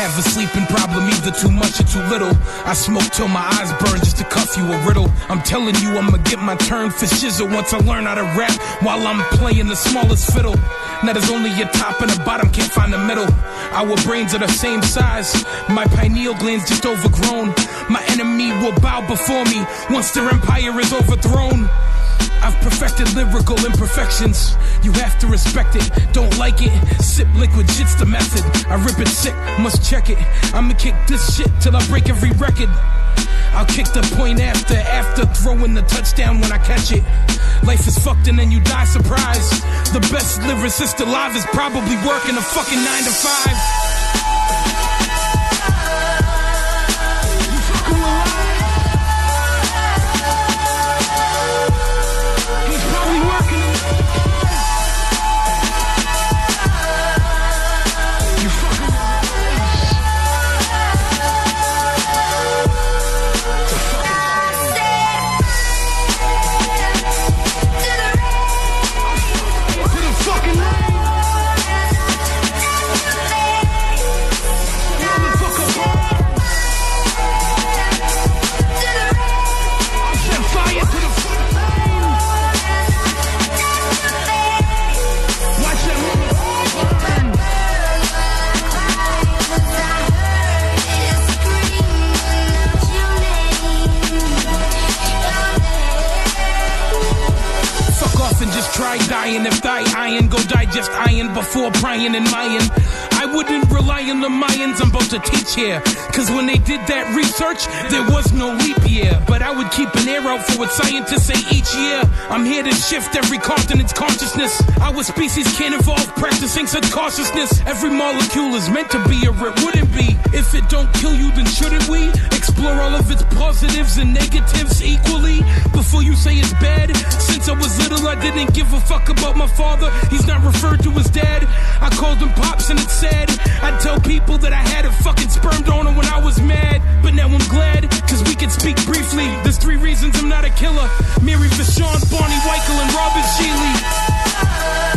have a sleeping problem, either too much or too little. I smoke till my eyes burn just to cuff you a riddle. I'm telling you I'ma get my turn for shizzle once I learn how to rap while I'm playing the smallest fiddle. Now there's only a top and a bottom, can't find the middle. Our brains are the same size, my pineal gland's just overgrown. My enemy will bow before me once their empire is overthrown. I've perfected lyrical imperfections. You have to respect it, don't like it, sip liquid, shit's the method. I rip it sick, must check it. I'ma kick this shit till I break every record. I'll kick the point after throwing the touchdown when I catch it. Life is fucked and then you die surprised. The best lyricist alive is probably working a fucking 9 to 5. Try dying if thy iron go digest iron before prying and Mayan. I wouldn't rely on the Mayans I'm about to teach here, cause when they did that research there was no leap year. But I would keep an ear out for what scientists say each year. I'm here to shift every continent's consciousness. Our species can't evolve practicing such cautiousness. Every molecule is meant to be or it wouldn't be. If it don't kill you then shouldn't we explore all of its positives and negatives equally before you say it's bad? Since I was little I didn't give a fuck about my father, he's not referred to as dad. I called him Pops and it's sad. I'd tell people that I had a fucking sperm donor when I was mad. But now I'm glad, cause we can speak briefly. There's 3 reasons I'm not a killer: Mary Vachon, Barney Weichel, and Robert Shealy.